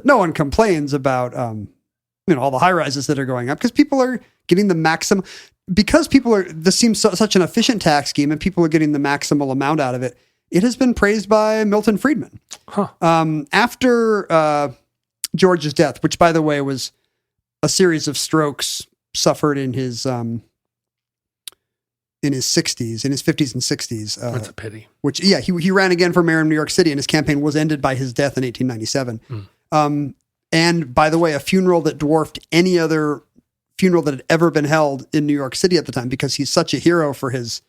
no one complains about. All the high rises that are going up because people are getting the maximum. Because this seems such an efficient tax scheme and people are getting the maximal amount out of it. It has been praised by Milton Friedman. After George's death, which by the way was a series of strokes suffered in his 60s, in his 50s and 60s.
That's a pity.
Which, he ran again for mayor of New York City, and his campaign was ended by his death in 1897. And by the way, a funeral that dwarfed any other funeral that had ever been held in New York City at the time, because he's such a hero for his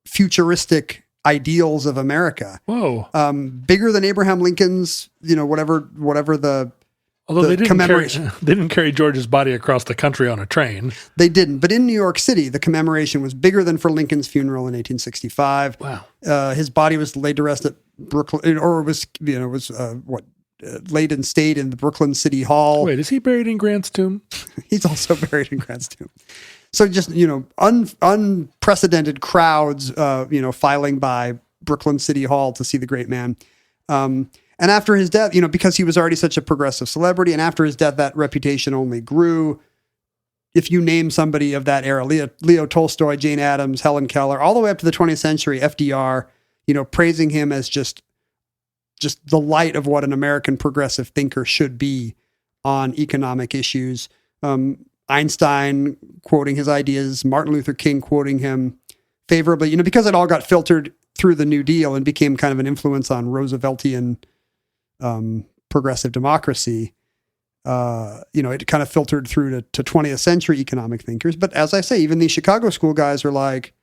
futuristic ideals of America.
Whoa.
Bigger than Abraham Lincoln's, whatever the...
Although they didn't carry George's body across the country on a train.
They didn't. But in New York City, the commemoration was bigger than for Lincoln's funeral in 1865.
Wow.
His body was laid to rest at Brooklyn, or was laid in state in the Brooklyn City Hall.
Wait, is he buried in Grant's tomb? He's
also buried in Grant's tomb. So just, unprecedented crowds, filing by Brooklyn City Hall to see the great man. And after his death, because he was already such a progressive celebrity, and after his death, that reputation only grew. If you name somebody of that era, Leo Tolstoy, Jane Addams, Helen Keller, all the way up to the 20th century, FDR, praising him as just the light of what an American progressive thinker should be on economic issues. Einstein quoting his ideas, Martin Luther King quoting him favorably, because it all got filtered through the New Deal and became kind of an influence on Rooseveltian progressive democracy. It kind of filtered through to 20th century economic thinkers. But as I say, even these Chicago school guys are like,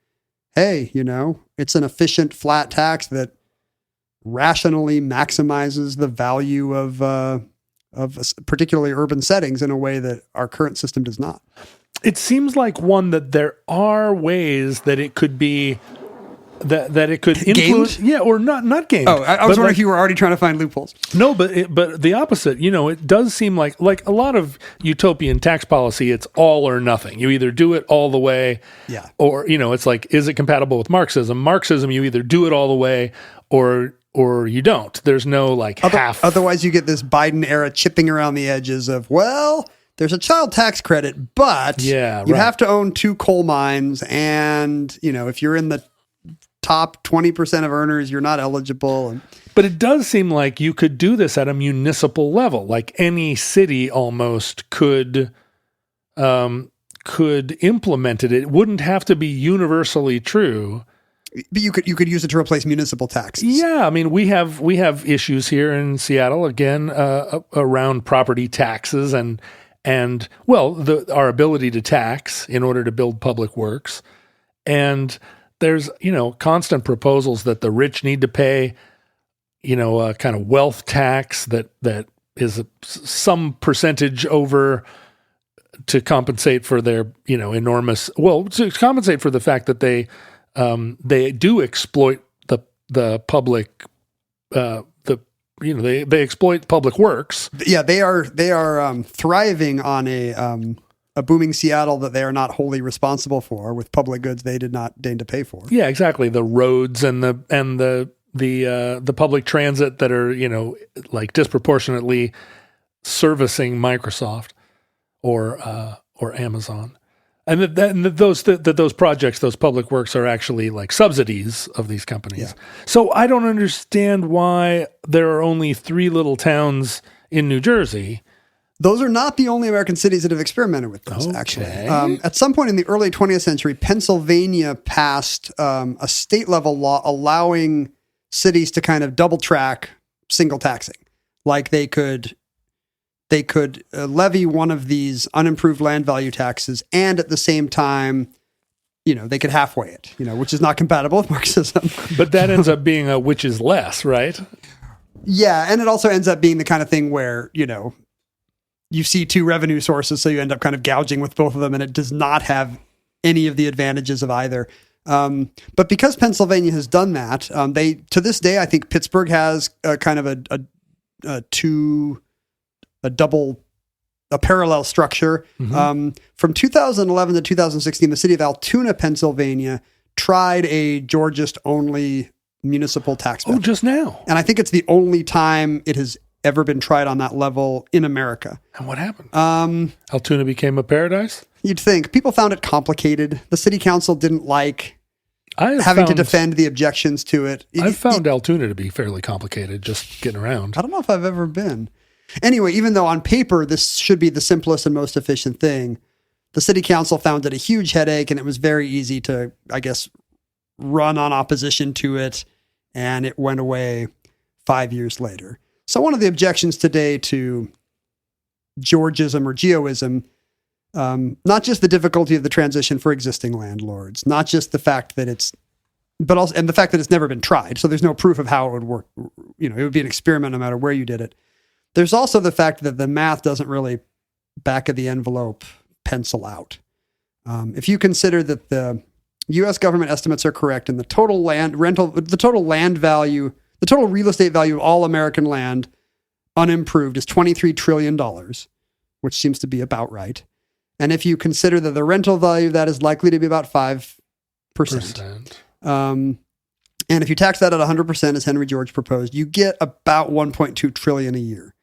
hey, it's an efficient flat tax that rationally maximizes the value of particularly urban settings in a way that our current system does not.
It seems like one that there are ways that it could be that it could influence, or not gamed.
Oh, I was wondering if you were already trying to find loopholes.
No, but the opposite. It does seem like a lot of utopian tax policy. It's all or nothing. You either do it all the way, or it's like, is it compatible with Marxism? Marxism, you either do it all the way, or you don't. There's no half. Otherwise,
you get this Biden era chipping around the edges of, there's a child tax credit, but you have to own 2 coal mines, and if you're in the top 20% of earners, you're not eligible.
But it does seem like you could do this at a municipal level. Like any city almost could implement it. It wouldn't have to be universally true.
But you could use it to replace municipal taxes.
Yeah, I mean, we have issues here in Seattle again around property taxes and our ability to tax in order to build public works, and there's constant proposals that the rich need to pay a kind of wealth tax that is some percentage over to compensate for their to compensate for the fact that they do exploit the public they exploit public works.
Yeah, they are thriving on a booming Seattle that they are not wholly responsible for with public goods they did not deign to pay for.
Yeah, exactly. The roads and the public transit that are like disproportionately servicing Microsoft or Amazon. And those projects, those public works are actually like subsidies of these companies.
Yeah.
So I don't understand why there are only 3 little towns in New Jersey.
Those are not the only American cities that have experimented with this, actually. At some point in the early 20th century, Pennsylvania passed a state-level law allowing cities to kind of double-track single taxing. Like they could levy one of these unimproved land value taxes, and at the same time, they could halfway it, which is not compatible with Marxism.
But that ends up being a which is less, right?
Yeah, and it also ends up being the kind of thing where, you see 2 revenue sources, so you end up kind of gouging with both of them, and it does not have any of the advantages of either. But because Pennsylvania has done that, to this day, I think Pittsburgh has a kind of a parallel structure.
Mm-hmm.
From 2011 to 2016, the city of Altoona, Pennsylvania, tried a Georgist-only municipal tax bill.
Oh, just now.
And I think it's the only time it has ever been tried on that level in America.
And what happened? Altoona became a paradise?
You'd think. People found it complicated. The city council didn't like having to defend the objections to it.
I've found Altoona to be fairly complicated, just getting around.
I don't know if I've ever been. Anyway, even though on paper this should be the simplest and most efficient thing, the city council found it a huge headache, and it was very easy to, I guess, run on opposition to it, and it went away 5 years later. So one of the objections today to Georgism or Geoism, not just the difficulty of the transition for existing landlords, not just the fact that and the fact that it's never been tried. So there's no proof of how it would work. It would be an experiment no matter where you did it. There's also the fact that the math doesn't really back of the envelope pencil out. If you consider that the U.S. government estimates are correct and the total real estate value of all American land unimproved is $23 trillion, which seems to be about right. And if you consider that the rental value of that is likely to be about 5%. And if you tax that at 100%, as Henry George proposed, you get about $1.2 trillion a year,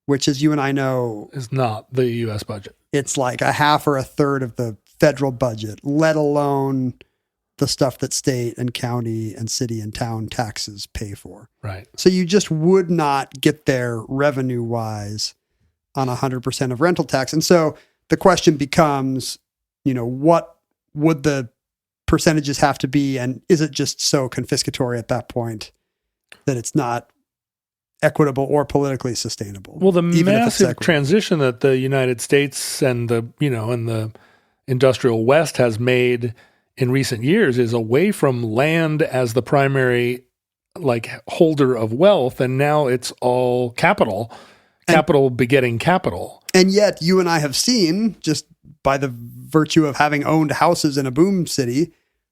which, as you and I know,
is not the U.S. budget.
It's like a half or a third of the federal budget, let alone the stuff that state and county and city and town taxes pay for.
Right.
So you just would not get there revenue-wise on 100% of rental tax. And so the question becomes, what would the percentages have to be, and is it just so confiscatory at that point that it's not equitable or politically sustainable?
Well, the massive transition that the United States and the industrial West has made in recent years is away from land as the primary holder of wealth, and now it's all capital begetting capital. And
yet you and I have seen, just by the virtue of having owned houses in a boom city,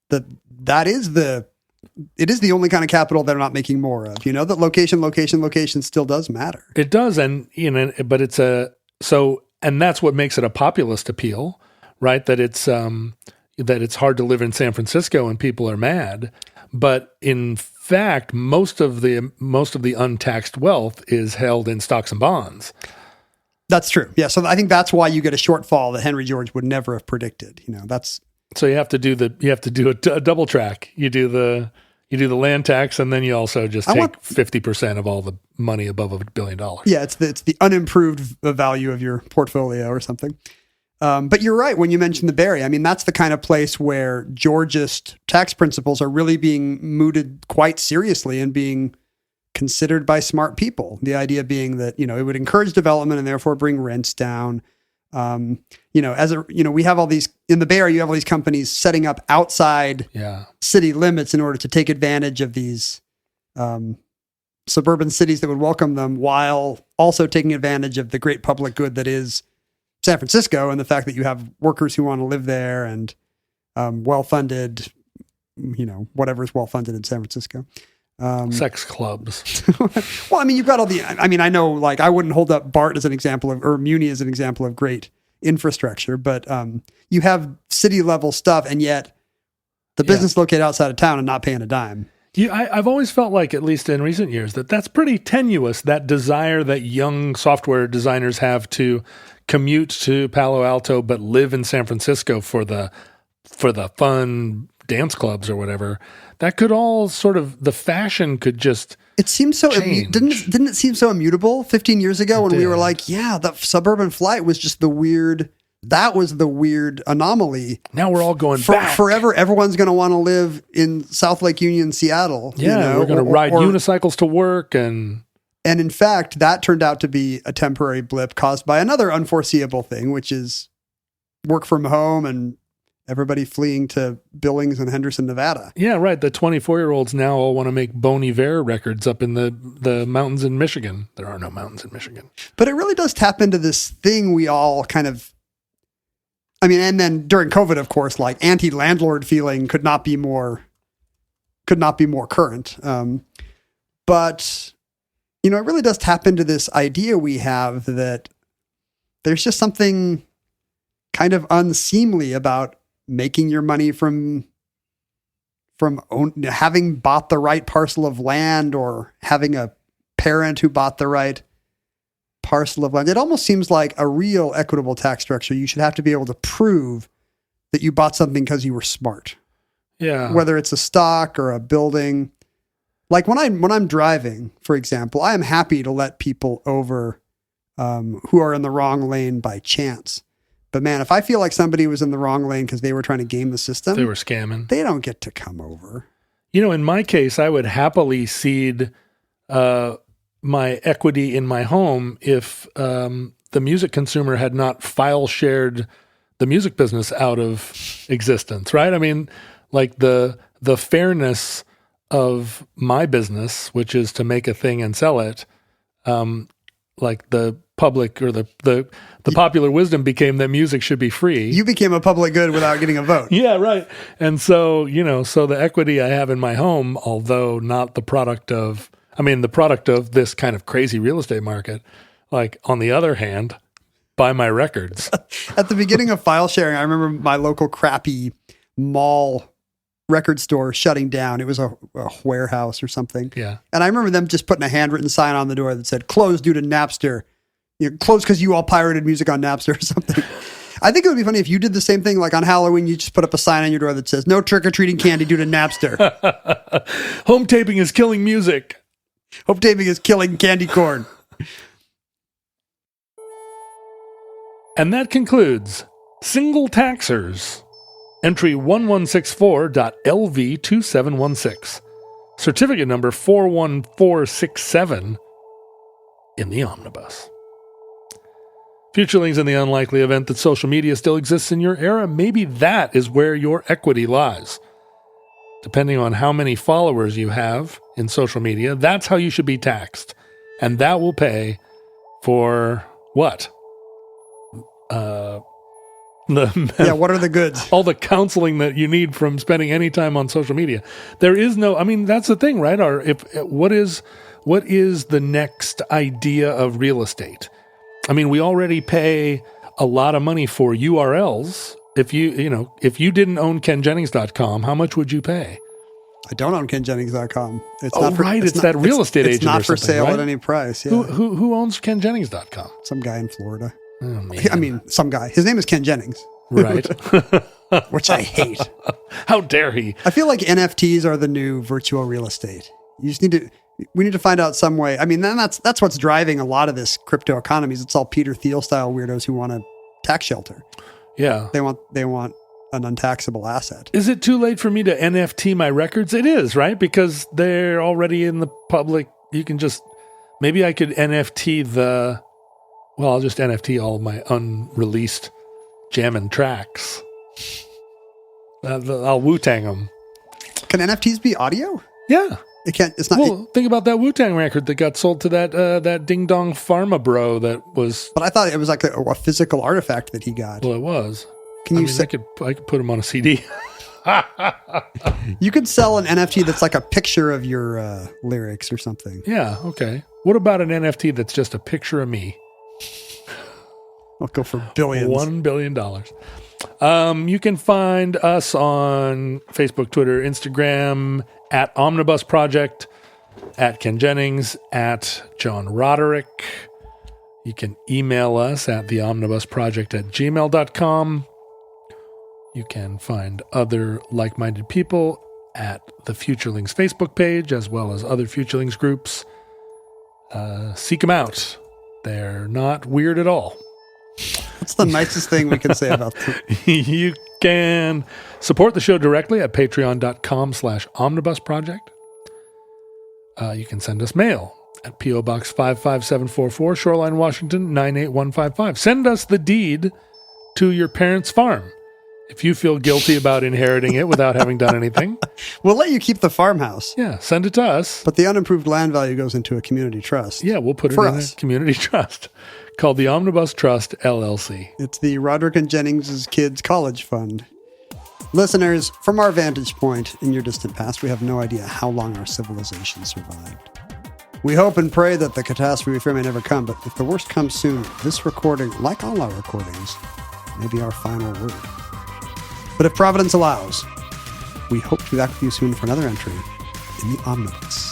that is it is the only kind of capital they're not making more of. That location still does matter.
It does, and but it's and that's what makes it a populist appeal, right? That it's hard to live in San Francisco and people are mad, but in fact, most of the untaxed wealth is held in stocks and bonds.
That's true. Yeah. So I think that's why you get a shortfall that Henry George would never have predicted.
So you have to do a double track. You do the land tax, and then you also just take 50% of all the money above $1 billion.
Yeah. It's the unimproved value of your portfolio or something. But you're right when you mention the Bay Area. I mean, that's the kind of place where Georgist tax principles are really being mooted quite seriously and being considered by smart people. The idea being that, it would encourage development and therefore bring rents down. We have all these in the Bay Area, you have all these companies setting up outside city limits in order to take advantage of these suburban cities that would welcome them, while also taking advantage of the great public good that is San Francisco, and the fact that you have workers who want to live there and well-funded, whatever's well-funded in San Francisco.
Sex clubs.
Well, I mean, you've got I know, like, I wouldn't hold up BART as an example or Muni as an example of great infrastructure, but you have city level stuff, and yet the business located outside of town and not paying a dime.
I've always felt like, at least in recent years, that's pretty tenuous, that desire that young software designers have to commute to Palo Alto but live in San Francisco for the fun dance clubs or whatever. That could all sort of, the fashion could just
it seems so didn't it seem so immutable 15 years ago when we were like, the suburban flight was just the weird anomaly.
Now we're all going back.
Forever, everyone's going to want to live in South Lake Union, Seattle.
Yeah, we're going to ride unicycles to work. And
in fact, that turned out to be a temporary blip caused by another unforeseeable thing, which is work from home and everybody fleeing to Billings and Henderson, Nevada.
Yeah, right. The 24-year-olds now all want to make Bon Iver records up in the mountains in Michigan. There are no mountains in Michigan.
But it really does tap into this thing we all kind of, and then during COVID, of course, like anti-landlord feeling could not be more current. But, it really does tap into this idea we have that there's just something kind of unseemly about making your money from having bought the right parcel of land or having a parent who bought the right parcel of land. It almost seems like a real equitable tax structure. You should have to be able to prove that you bought something because you were smart.
Yeah.
Whether it's a stock or a building. Like when I'm driving, for example, I am happy to let people over who are in the wrong lane by chance. But man, if I feel like somebody was in the wrong lane because they were trying to game the system,
they were scamming.
They don't get to come over.
In my case, I would happily cede my equity in my home if the music consumer had not file shared the music business out of existence, right? I mean, like the fairness of my business, which is to make a thing and sell it, like the public or the popular wisdom became that music should be free.
You became a public good without getting a vote.
Yeah, right. And so, so the equity I have in my home, although not the product of this kind of crazy real estate market, like on the other hand, buy my records.
At the beginning of file sharing, I remember my local crappy mall record store shutting down. It was a warehouse or something.
Yeah.
And I remember them just putting a handwritten sign on the door that said, "Closed due to Napster." Closed because you all pirated music on Napster or something. I think it would be funny if you did the same thing. Like on Halloween, you just put up a sign on your door that says, "No trick-or-treating candy due to Napster."
Home taping is killing music.
Home taping is killing candy corn.
And that concludes Single Taxers, entry 1164.LV2716, certificate number 41467 in the omnibus. Futurelings, in the unlikely event that social media still exists in your era, maybe that is where your equity lies. Depending on how many followers you have in social media, that's how you should be taxed. And that will pay for what?
What are the goods?
All the counseling that you need from spending any time on social media. There is no, that's the thing, right? What is the next idea of real estate? We already pay a lot of money for URLs. If you didn't own kenjennings.com, how much would you pay?
I don't own kenjennings.com.
It's that real estate agent.
It's not for sale
right?
at any price. Yeah.
Who owns kenjennings.com?
Some guy in Florida.
Oh, man.
Some guy. His name is Ken Jennings.
Right.
Which I hate.
How dare he?
I feel like NFTs are the new virtual real estate. We need to find out some way. Then that's what's driving a lot of this crypto economies. It's all Peter Thiel style weirdos who want a tax shelter.
Yeah.
They want an untaxable asset.
Is it too late for me to NFT my records? It is, right? Because they're already in the public. You can just, maybe I could NFT I'll just NFT all of my unreleased jammin' tracks. I'll Wu-Tang them.
Can NFTs be audio?
Yeah.
It can't. It's not.
Well, think about that Wu-Tang record that got sold to that Ding Dong Pharma bro that was.
But I thought it was like a physical artifact that he got.
Well, it was.
Can you?
I could put him on a CD.
You could sell an NFT that's like a picture of your lyrics or something.
Yeah. Okay. What about an NFT that's just a picture of me?
I'll go for billions.
$1 billion. You can find us on Facebook, Twitter, Instagram, at Omnibus Project, at Ken Jennings, at John Roderick. You can email us at theomnibusproject@gmail.com. You can find other like-minded people at the Futurelings Facebook page, as well as other Futurelings groups. Seek them out. They're not weird at all.
What's the nicest thing we can say about them?
You can support the show directly at patreon.com/omnibusproject. You can send us mail at P.O. Box 55744, Shoreline, Washington, 98155. Send us the deed to your parents' farm if you feel guilty about inheriting it without having done anything.
We'll let you keep the farmhouse.
Yeah, send it to us.
But the unimproved land value goes into a community trust.
Yeah, we'll put it in a community trust called the Omnibus Trust, LLC.
It's the Roderick and Jennings' Kids College Fund. Listeners, from our vantage point in your distant past, we have no idea how long our civilization survived. We hope and pray that the catastrophe we fear may never come, but if the worst comes soon, this recording, like all our recordings, may be our final word. But if Providence allows, we hope to be back with you soon for another entry in the Omnibus.